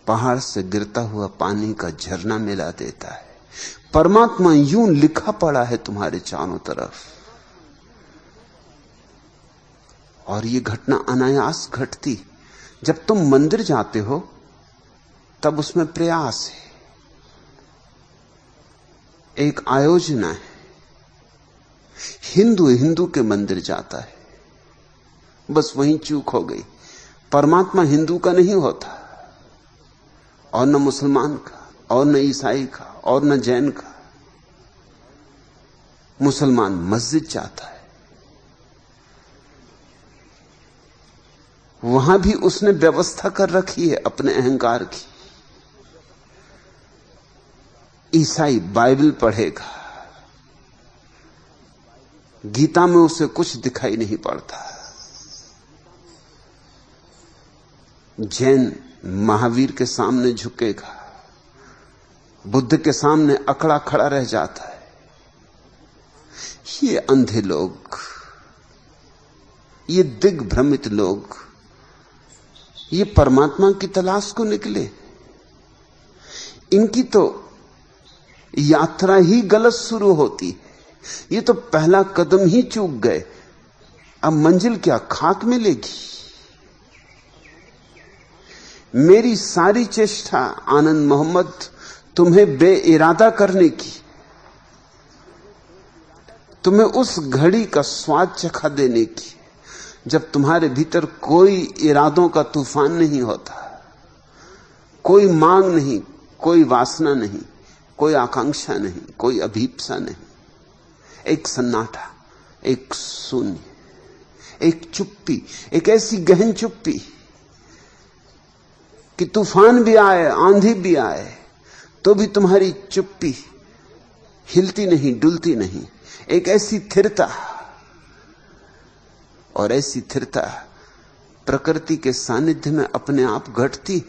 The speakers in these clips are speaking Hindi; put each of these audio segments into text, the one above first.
पहाड़ से गिरता हुआ पानी का झरना मिला देता है। परमात्मा यूं लिखा पड़ा है तुम्हारे चारों तरफ, और ये घटना अनायास घटती। जब तुम मंदिर जाते हो तब उसमें प्रयास है, एक आयोजना है। हिंदू के मंदिर जाता है, बस वहीं चूक हो गई। परमात्मा हिंदू का नहीं होता, और न मुसलमान का, और न ईसाई का, और न जैन का। मुसलमान मस्जिद जाता है, वहां भी उसने व्यवस्था कर रखी है अपने अहंकार की। ईसाई बाइबल पढ़ेगा, गीता में उसे कुछ दिखाई नहीं पड़ता। जैन महावीर के सामने झुकेगा, बुद्ध के सामने अकड़ा खड़ा रह जाता है। ये अंधे लोग, ये दिग्भ्रमित लोग, ये परमात्मा की तलाश को निकले। इनकी तो यात्रा ही गलत शुरू होती है। ये तो पहला कदम ही चूक गए, अब मंजिल क्या खाक मिलेगी। मेरी सारी चेष्टा आनंद मोहम्मद तुम्हें बेइरादा करने की, तुम्हें उस घड़ी का स्वाद चखा देने की जब तुम्हारे भीतर कोई इरादों का तूफान नहीं होता, कोई मांग नहीं, कोई वासना नहीं, कोई आकांक्षा नहीं, कोई अभीप्सा नहीं। एक सन्नाटा, एक शून्य, एक चुप्पी, एक ऐसी गहन चुप्पी कि तूफान भी आए, आंधी भी आए, तो भी तुम्हारी चुप्पी हिलती नहीं, डुलती नहीं। एक ऐसी स्थिरता, और ऐसी स्थिरता प्रकृति के सानिध्य में अपने आप घटती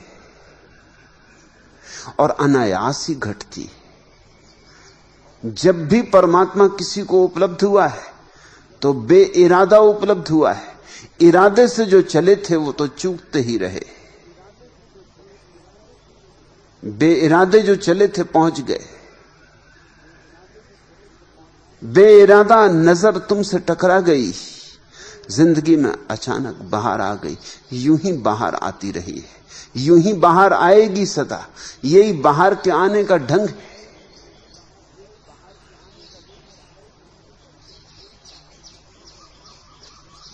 और अनायास ही घटती। जब भी परमात्मा किसी को उपलब्ध हुआ है तो बेइरादा उपलब्ध हुआ है। इरादे से जो चले थे वो तो चूकते ही रहे, बेइरादे जो चले थे पहुंच गए। बेइरादा नजर तुमसे टकरा गई, जिंदगी में अचानक बाहर आ गई। यूं ही बाहर आती रही है, यूं ही बाहर आएगी सदा। यही बाहर के आने का ढंग है।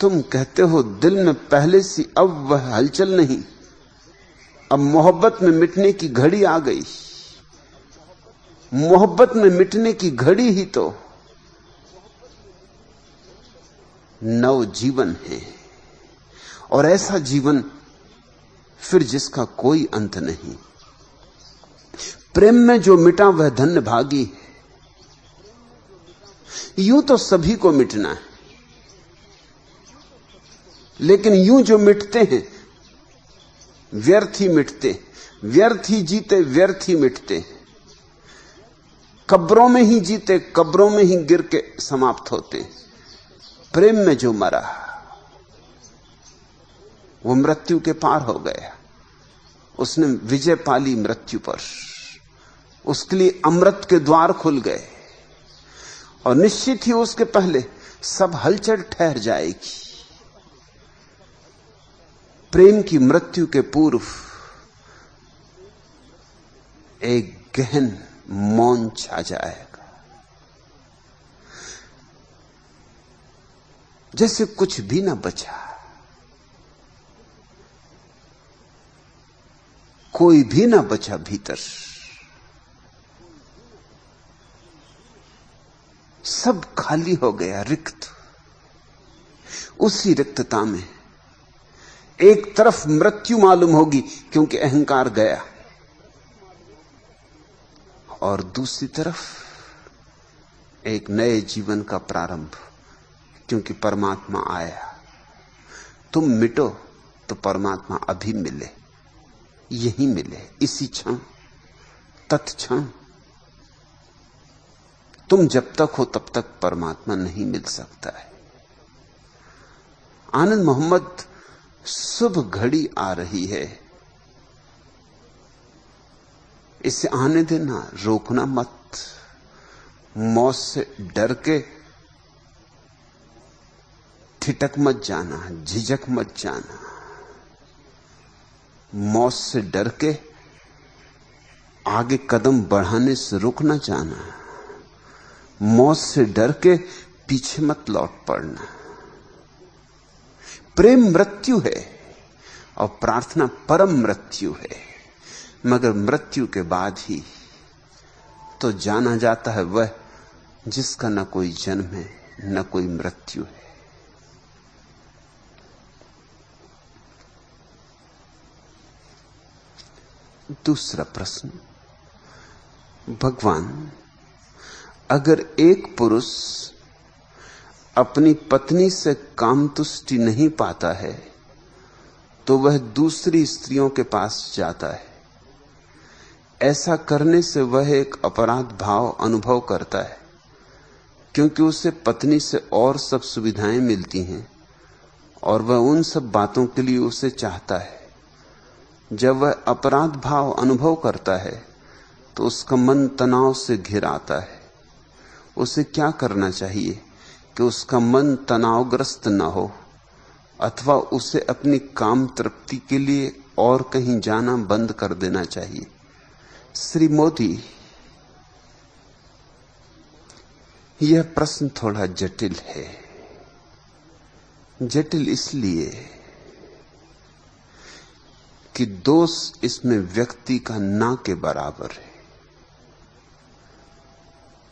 तुम कहते हो दिल में पहले सी अब वह हलचल नहीं, अब मोहब्बत में मिटने की घड़ी आ गई। मोहब्बत में मिटने की घड़ी ही तो नव जीवन है, और ऐसा जीवन फिर जिसका कोई अंत नहीं। प्रेम में जो मिटा वह धन्य भागी है। यूं तो सभी को मिटना है, लेकिन यूं जो मिटते हैं व्यर्थ ही मिटते, व्यर्थ ही जीते, व्यर्थ ही मिटते। कब्रों में ही जीते, कब्रों में ही गिर के समाप्त होते। प्रेम में जो मरा वो मृत्यु के पार हो गया, उसने विजय पाली मृत्यु पर। उसके लिए अमृत के द्वार खुल गए, और निश्चित ही उसके पहले सब हलचल ठहर जाएगी। प्रेम की मृत्यु के पूर्व एक गहन मौन छा जाएगा, जैसे कुछ भी ना बचा, कोई भी ना बचा भीतर। सब खाली हो गया, रिक्त। उसी रिक्तता में एक तरफ मृत्यु मालूम होगी क्योंकि अहंकार गया, और दूसरी तरफ एक नए जीवन का प्रारंभ, क्योंकि परमात्मा आया। तुम मिटो तो परमात्मा अभी मिले, यही मिले, इसी क्षण, तत्क्षण। तुम जब तक हो तब तक परमात्मा नहीं मिल सकता है। आनंद मोहम्मद, शुभ घड़ी आ रही है। इसे आने देना, रोकना मत। मौत से डर के ठिठक मत जाना, झिझक मत जाना। मौत से डर के आगे कदम बढ़ाने से रुक न जाना। मौत से डर के पीछे मत लौट पड़ना। प्रेम मृत्यु है और प्रार्थना परम मृत्यु है, मगर मृत्यु के बाद ही तो जाना जाता है वह जिसका न कोई जन्म है न कोई मृत्यु है। दूसरा प्रश्न, भगवान, अगर एक पुरुष अपनी पत्नी से कामतुष्टि नहीं पाता है तो वह दूसरी स्त्रियों के पास जाता है। ऐसा करने से वह एक अपराध भाव अनुभव करता है, क्योंकि उसे पत्नी से और सब सुविधाएं मिलती हैं और वह उन सब बातों के लिए उसे चाहता है। जब वह अपराध भाव अनुभव करता है तो उसका मन तनाव से घिर आता है। उसे क्या करना चाहिए कि उसका मन तनावग्रस्त न हो, अथवा उसे अपनी काम तृप्ति के लिए और कहीं जाना बंद कर देना चाहिए? श्री मोदी, यह प्रश्न थोड़ा जटिल है। जटिल इसलिए कि दोष इसमें व्यक्ति का ना के बराबर है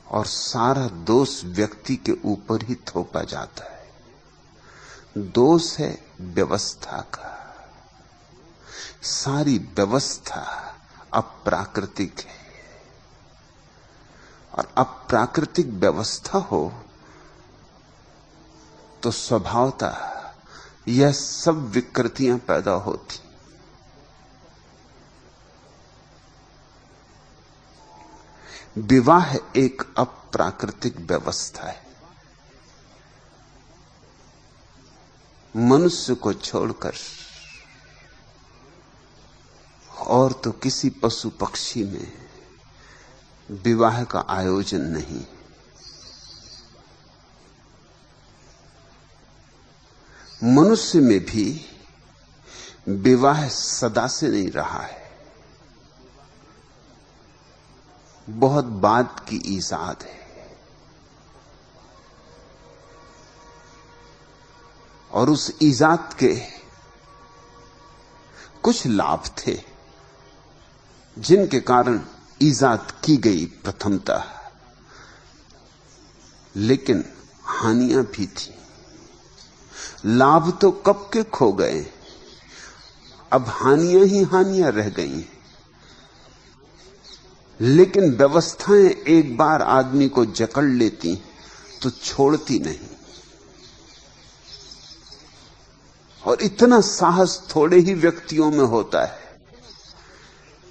और सारा दोष व्यक्ति के ऊपर ही थोपा जाता है। दोष है व्यवस्था का। सारी व्यवस्था अप्राकृतिक है और अप्राकृतिक व्यवस्था हो तो स्वभावतः यह सब विकृतियां पैदा होती। विवाह एक अप्राकृतिक व्यवस्था है। मनुष्य को छोड़कर और तो किसी पशु पक्षी में विवाह का आयोजन नहीं। मनुष्य में भी विवाह सदा से नहीं रहा है, बहुत बाद की ईजाद है। और उस ईजाद के कुछ लाभ थे जिनके कारण ईजाद की गई प्रथमतः, लेकिन हानियां भी थी। लाभ तो कब के खो गए, अब हानियां ही हानियां रह गई। लेकिन व्यवस्थाएं एक बार आदमी को जकड़ लेती तो छोड़ती नहीं। और इतना साहस थोड़े ही व्यक्तियों में होता है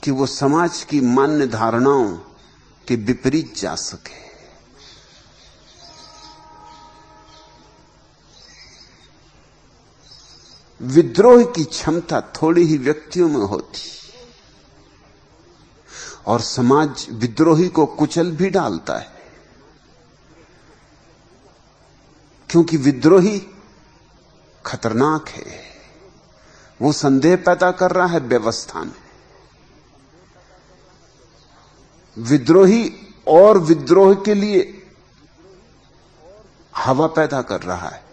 कि वो समाज की मान्य धारणाओं के विपरीत जा सके। विद्रोह की क्षमता थोड़ी ही व्यक्तियों में होती और समाज विद्रोही को कुचल भी डालता है, क्योंकि विद्रोही खतरनाक है। वो संदेह पैदा कर रहा है व्यवस्था में। विद्रोही और विद्रोह के लिए हवा पैदा कर रहा है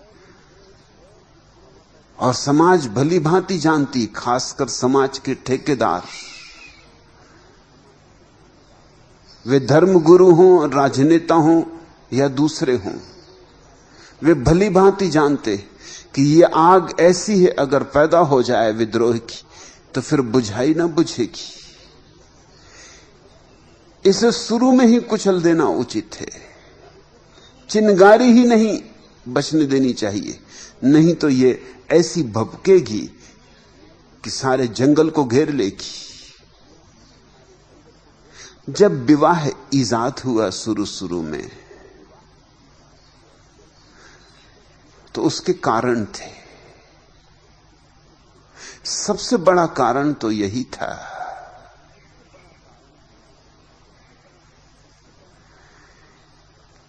और समाज भली भांति जानती, खासकर समाज के ठेकेदार, वे धर्मगुरु हों, राजनेता हों या दूसरे हों, वे भली भांति जानते कि ये आग ऐसी है, अगर पैदा हो जाए विद्रोह की तो फिर बुझाई ना बुझेगी। इसे शुरू में ही कुचल देना उचित है, चिंगारी ही नहीं बचने देनी चाहिए, नहीं तो ये ऐसी भभकेगी कि सारे जंगल को घेर लेगी। जब विवाह ईजाद हुआ शुरू में तो उसके कारण थे। सबसे बड़ा कारण तो यही था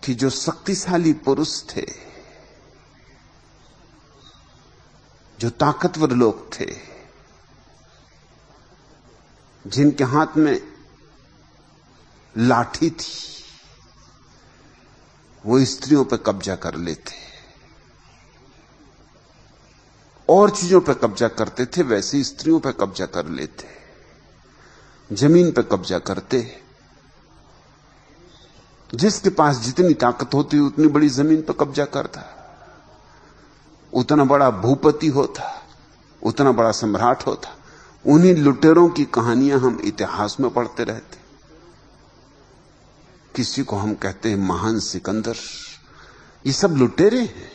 कि जो शक्तिशाली पुरुष थे, जो ताकतवर लोग थे, जिनके हाथ में लाठी थी, वो स्त्रियों पर कब्जा कर लेते, और चीजों पर कब्जा करते थे, वैसे स्त्रियों पर कब्जा कर लेते, जमीन पर कब्जा करते। जिसके पास जितनी ताकत होती उतनी बड़ी जमीन पर कब्जा करता, उतना बड़ा भूपति होता, उतना बड़ा सम्राट होता। उन्हीं लुटेरों की कहानियां हम इतिहास में पढ़ते रहते। किसी को हम कहते हैं महान सिकंदर। ये सब लुटेरे हैं,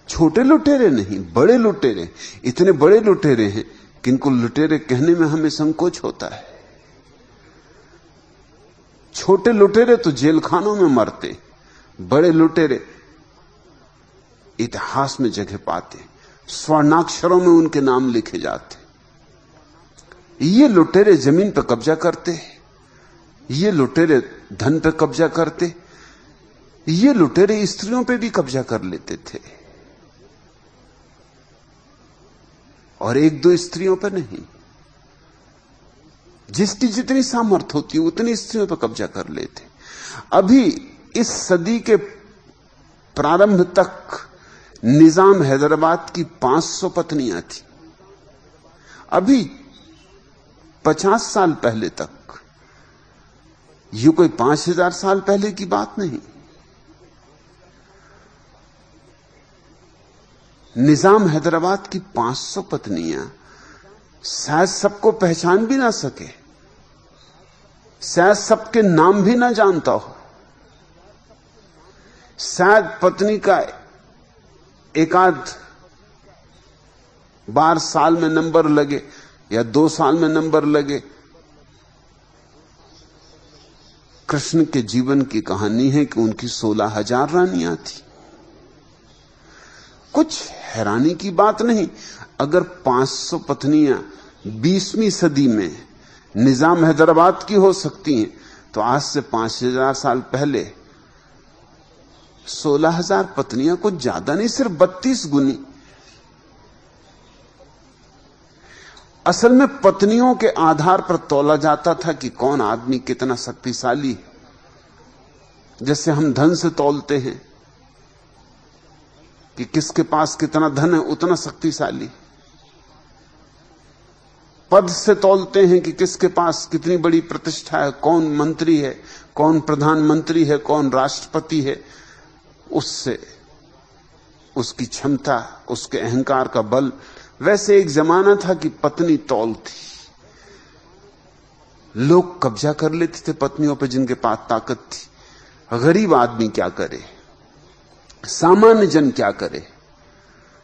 छोटे लुटेरे नहीं, बड़े लुटेरे। इतने बड़े लुटेरे हैं कि इनको लुटेरे कहने में हमें संकोच होता है। छोटे लुटेरे तो जेल खानों में मरते, बड़े लुटेरे इतिहास में जगह पाते, स्वर्णाक्षरों में उनके नाम लिखे जाते। ये लुटेरे जमीन पर कब्जा करते, ये लुटेरे धन पर कब्जा करते, ये लुटेरे स्त्रियों पर भी कब्जा कर लेते थे, और एक दो स्त्रियों पर नहीं। जिसकी जितनी सामर्थ्य होती उतनी स्त्रियों पर कब्जा कर लेते। अभी इस सदी के प्रारंभ तक निजाम हैदराबाद की 500 पत्नियां थी। अभी 50 साल पहले तक, ये कोई 5000 साल पहले की बात नहीं। निजाम हैदराबाद की 500 पत्नियां शायद सबको पहचान भी ना सके, शायद सबके नाम भी ना जानता हो। शायद पत्नी का एकाध बार साल में नंबर लगे या 2 साल में नंबर लगे। कृष्ण के जीवन की कहानी है कि उनकी 16,000 रानियां थी। कुछ हैरानी की बात नहीं। अगर 500 पत्नियां 20वीं सदी में निजाम हैदराबाद की हो सकती हैं, तो आज से 5000 साल पहले 16,000 पत्नियां कुछ ज्यादा नहीं, सिर्फ 32 गुनी। असल में पत्नियों के आधार पर तौला जाता था कि कौन आदमी कितना शक्तिशाली है। जैसे हम धन से तौलते हैं कि किसके पास कितना धन है, उतना शक्तिशाली। पद से तौलते हैं कि किसके पास कितनी बड़ी प्रतिष्ठा है, कौन मंत्री है, कौन प्रधानमंत्री है, कौन राष्ट्रपति है। उससे उसकी क्षमता, उसके अहंकार का बल। वैसे एक जमाना था कि पत्नी तौल थी। लोग कब्जा कर लेते थे पत्नियों पर जिनके पास ताकत थी। गरीब आदमी क्या करे, सामान्य जन क्या करे,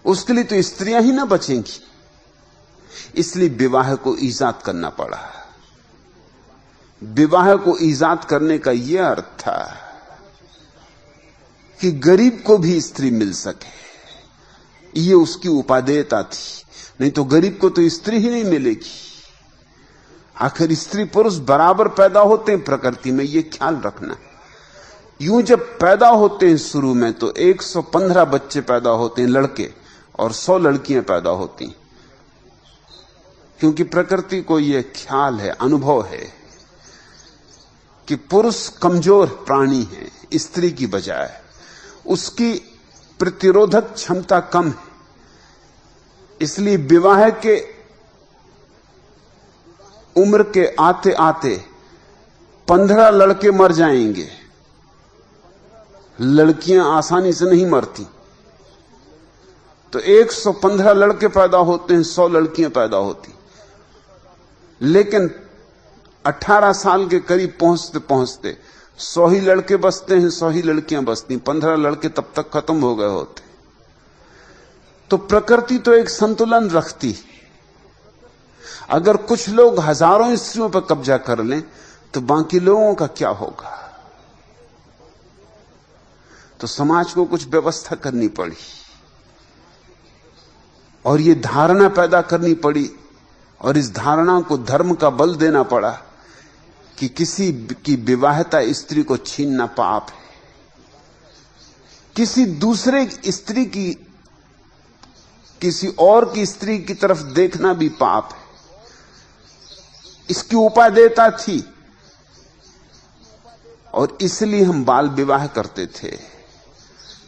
उसके लिए तो स्त्रियां ही ना बचेंगी। इसलिए विवाह को ईजाद करना पड़ा। विवाह को ईजाद करने का यह अर्थ था कि गरीब को भी स्त्री मिल सके। ये उसकी उपादेयता थी। नहीं तो गरीब को तो स्त्री ही नहीं मिलेगी। आखिर स्त्री पुरुष बराबर पैदा होते हैं प्रकृति में, ये ख्याल रखना। यूं जब पैदा होते हैं शुरू में तो 115 बच्चे पैदा होते हैं लड़के, और 100 लड़कियां पैदा होती हैं। क्योंकि प्रकृति को यह ख्याल है, अनुभव है कि पुरुष कमजोर प्राणी है स्त्री की बजाय, उसकी प्रतिरोधक क्षमता कम है। इसलिए विवाह के उम्र के आते आते 15 लड़के मर जाएंगे। लड़कियां आसानी से नहीं मरती। तो 115 लड़के पैदा होते हैं, 100 लड़कियां पैदा होती। लेकिन 18 साल के करीब पहुंचते पहुंचते 100 ही लड़के बचते हैं, 100 ही लड़कियां बचती। 15 लड़के तब तक खत्म हो गए होते। तो प्रकृति तो एक संतुलन रखती। अगर कुछ लोग हजारों स्त्रियों पर कब्जा कर लें तो बाकी लोगों का क्या होगा? तो समाज को कुछ व्यवस्था करनी पड़ी, और ये धारणा पैदा करनी पड़ी, और इस धारणा को धर्म का बल देना पड़ा कि किसी की विवाहिता स्त्री को छीनना पाप है, किसी दूसरे स्त्री की, किसी और की स्त्री की तरफ देखना भी पाप है। इसकी उपादेयता थी और इसलिए हम बाल विवाह करते थे,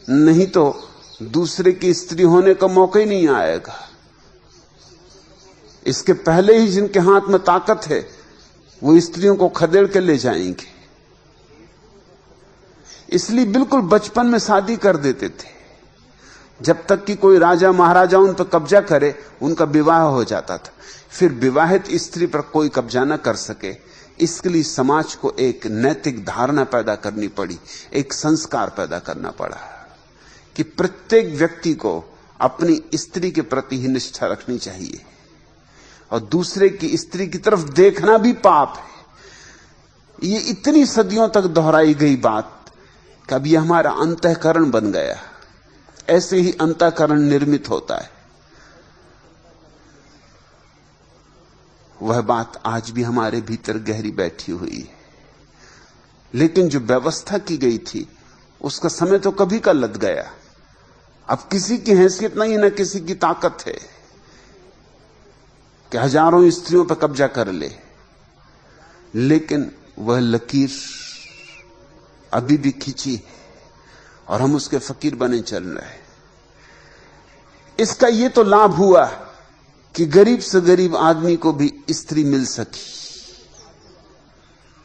नहीं तो दूसरे की स्त्री होने का मौका ही नहीं आएगा। इसके पहले ही जिनके हाथ में ताकत है वो स्त्रियों को खदेड़ के ले जाएंगे। इसलिए बिल्कुल बचपन में शादी कर देते थे, जब तक कि कोई राजा महाराजा उन पर कब्जा करे उनका विवाह हो जाता था। फिर विवाहित स्त्री पर कोई कब्जा न कर सके, इसके लिए समाज को एक नैतिक धारणा पैदा करनी पड़ी, एक संस्कार पैदा करना पड़ा कि प्रत्येक व्यक्ति को अपनी स्त्री के प्रति ही निष्ठा रखनी चाहिए और दूसरे की स्त्री की तरफ देखना भी पाप है। ये इतनी सदियों तक दोहराई गई बात कभी हमारा अंतःकरण बन गया। ऐसे ही अंतःकरण निर्मित होता है। वह बात आज भी हमारे भीतर गहरी बैठी हुई है, लेकिन जो व्यवस्था की गई थी उसका समय तो कभी का लद गया। अब किसी की हैसियत नहीं, न किसी की ताकत है कि हजारों स्त्रियों पर कब्जा कर ले, लेकिन वह लकीर अभी भी खींची है और हम उसके फकीर बने चल रहे हैं। इसका यह तो लाभ हुआ कि गरीब से गरीब आदमी को भी स्त्री मिल सकी,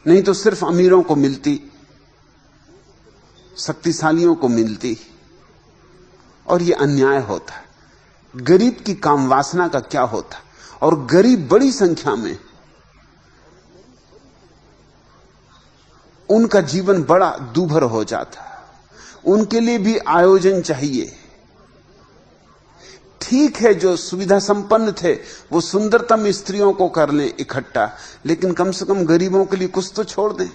नहीं तो सिर्फ अमीरों को मिलती, शक्तिशालियों को मिलती, और यह अन्याय होता। गरीब की काम वासना का क्या होता? और गरीब बड़ी संख्या में, उनका जीवन बड़ा दूभर हो जाता। उनके लिए भी आयोजन चाहिए। ठीक है, जो सुविधा संपन्न थे वो सुंदरतम स्त्रियों को कर लें इकट्ठा, लेकिन कम से कम गरीबों के लिए कुछ तो छोड़ दें।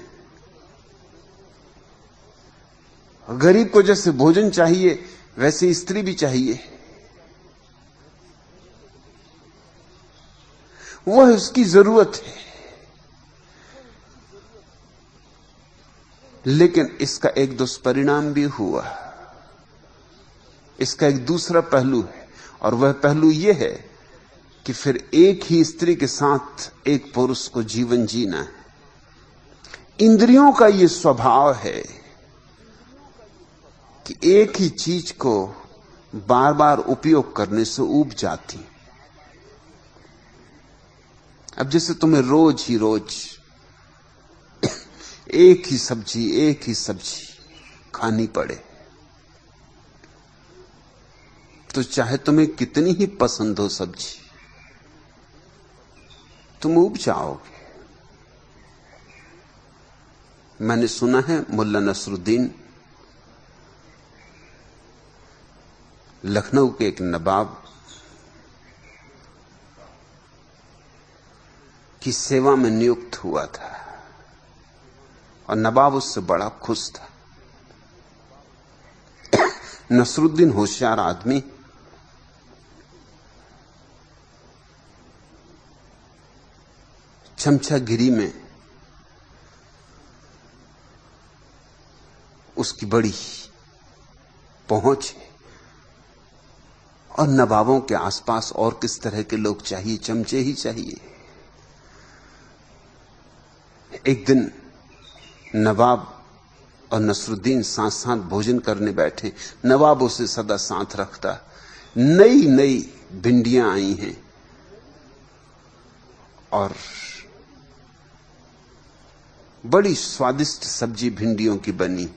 गरीब को जैसे भोजन चाहिए वैसे स्त्री भी चाहिए। वह उसकी जरूरत है। लेकिन इसका एक दुष्परिणाम भी हुआ। इसका एक दूसरा पहलू है, और वह पहलू यह है कि फिर एक ही स्त्री के साथ एक पुरुष को जीवन जीना है। इंद्रियों का यह स्वभाव है कि एक ही चीज को बार बार उपयोग करने से ऊब जाती। अब जैसे तुम्हें रोज ही रोज एक ही सब्जी खानी पड़े, तो चाहे तुम्हें कितनी ही पसंद हो सब्जी, तुम ऊब जाओगे। मैंने सुना है मुल्ला नसरुद्दीन, लखनऊ के एक नवाब की सेवा में नियुक्त हुआ था, और नवाब उससे बड़ा खुश था। नसरुद्दीन होशियार आदमी, चमचागिरी में उसकी बड़ी पहुंच है, और नवाबों के आसपास और किस तरह के लोग चाहिए? चमचे ही चाहिए। एक दिन नवाब और नसरुद्दीन साथ साथ भोजन करने बैठे। नवाब उसे सदा साथ रखता। नई नई भिंडियां आई हैं और बड़ी स्वादिष्ट सब्जी भिंडियों की बनी।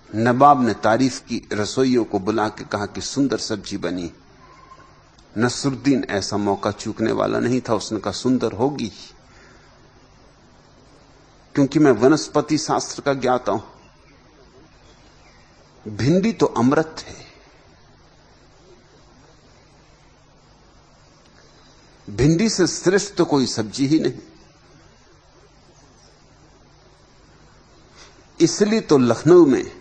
नवाब ने तारीफ की, रसोइयों को बुला के कहा कि सुंदर सब्जी बनी। नसरुद्दीन ऐसा मौका चूकने वाला नहीं था। उसने कहा सुंदर होगी, क्योंकि मैं वनस्पति शास्त्र का ज्ञाता हूं। भिंडी तो अमृत है। भिंडी से श्रेष्ठ तो कोई सब्जी ही नहीं। इसलिए तो लखनऊ में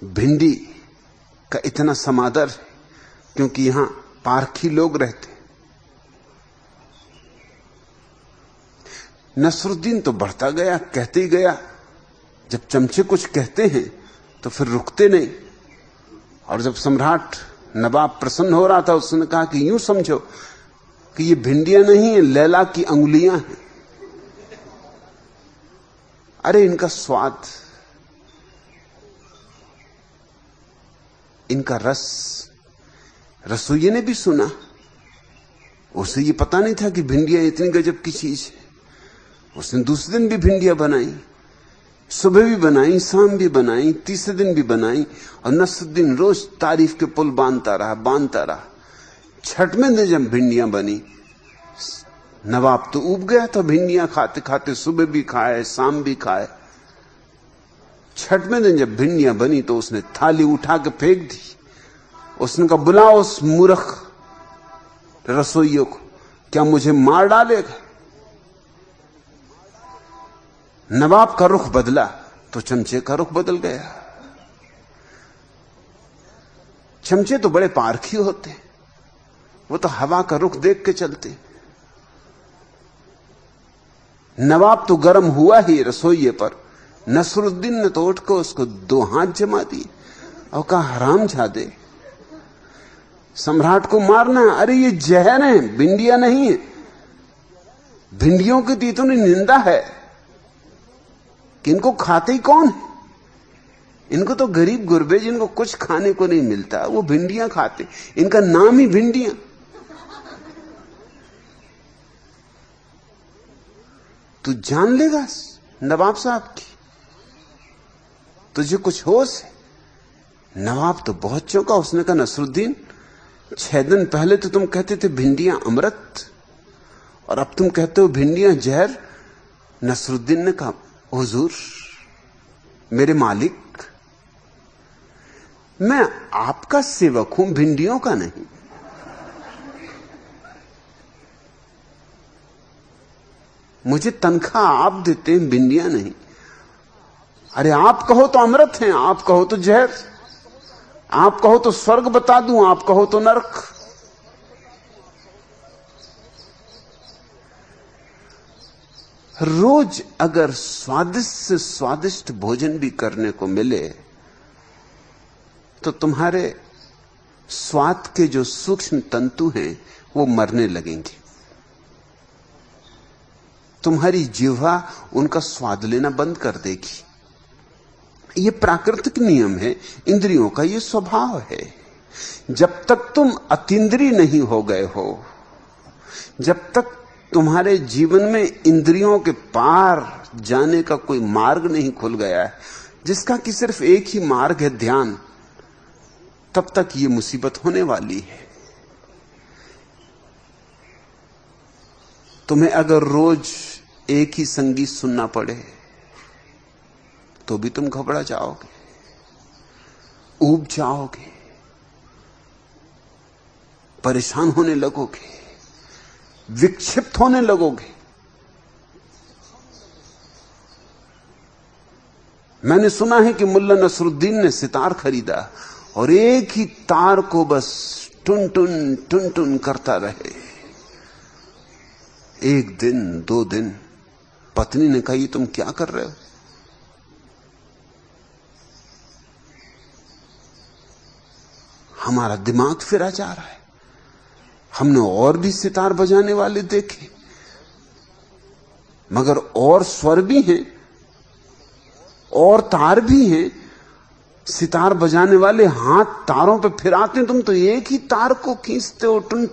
भिंडी का इतना समादर है, क्योंकि यहां पारखी लोग रहते। नसरुद्दीन तो बढ़ता गया, कहते ही गया। जब चमचे कुछ कहते हैं तो फिर रुकते नहीं। और जब सम्राट नवाब प्रसन्न हो रहा था, उसने कहा कि यूं समझो कि ये भिंडियां नहीं है, लैला की अंगुलियां हैं। अरे इनका स्वाद, इनका रस, रसोइये ने भी सुना। उसे ये पता नहीं था कि भिंडियां इतनी गजब की चीज है। उसने दूसरे दिन भी भिंडियां बनाई, सुबह भी बनाई, शाम भी बनाई, तीसरे दिन भी बनाई। और नसरुद्दीन रोज तारीफ के पुल बांधता रहा। छठवें दिन जब भिंडियां बनी, नवाब तो ऊब गया था। भिंडियां खाते खाते सुबह भी खाए, शाम भी खाए। छठवें दिन जब भिंडियां बनी तो उसने थाली उठा के फेंक दी। उसने कहा, बुलाओ उस मूर्ख रसोइयों को, क्या मुझे मार डालेगा? नवाब का रुख बदला तो चमचे का रुख बदल गया। चमचे तो बड़े पारखी होते, वो तो हवा का रुख देख के चलते। नवाब तो गर्म हुआ ही रसोइये पर। नसरुद्दीन ने तो उठकर उसको 2 हाथ जमा दिए और कहा, हरामजादे, सम्राट को मारना? अरे ये जहर है, भिंडियां नहीं है। भिंडियों की तो इतनी निंदा है कि इनको खाते ही कौन है? इनको तो गरीब गुरबे जिनको कुछ खाने को नहीं मिलता, वो भिंडियां खाते। इनका नाम ही भिंडियां। तू जान लेगा नवाब साहब की, तुझे कुछ होश है? नवाब तो बहुत चौंका। उसने कहा, नसरुद्दीन, 6 दिन पहले तो तुम कहते थे भिंडियां अमृत, और अब तुम कहते हो भिंडियां जहर। नसरुद्दीन ने कहा, हुजूर, मेरे मालिक, मैं आपका सेवक हूं, भिंडियों का नहीं। मुझे तनख्वाह आप देते हैं, भिंडियां नहीं। अरे आप कहो तो अमृत हैं, आप कहो तो जहर, आप कहो तो स्वर्ग बता दूं, आप कहो तो नरक। रोज अगर स्वादिष्ट से स्वादिष्ट भोजन भी करने को मिले तो तुम्हारे स्वाद के जो सूक्ष्म तंतु हैं वो मरने लगेंगे। तुम्हारी जिह्वा उनका स्वाद लेना बंद कर देगी। ये प्राकृतिक नियम है, इंद्रियों का ये स्वभाव है। जब तक तुम अतीन्द्रिय नहीं हो गए हो, जब तक तुम्हारे जीवन में इंद्रियों के पार जाने का कोई मार्ग नहीं खुल गया है, जिसका कि सिर्फ एक ही मार्ग है, ध्यान, तब तक ये मुसीबत होने वाली है। तुम्हें अगर रोज एक ही संगीत सुनना पड़े तो भी तुम घबरा जाओगे, ऊब जाओगे, परेशान होने लगोगे, विक्षिप्त होने लगोगे। मैंने सुना है कि मुल्ला नसरुद्दीन ने सितार खरीदा और एक ही तार को बस टुन टुन टुन टुन करता रहे। 1 दिन 2 दिन पत्नी ने कहा, ये तुम क्या कर रहे हो? हमारा दिमाग फिरा जा रहा है। हमने और भी सितार बजाने वाले देखे, मगर और स्वर भी हैं और तार भी हैं। सितार बजाने वाले हाथ तारों पे फिराते हैं, तुम तो एक ही तार को खींचते हो टुन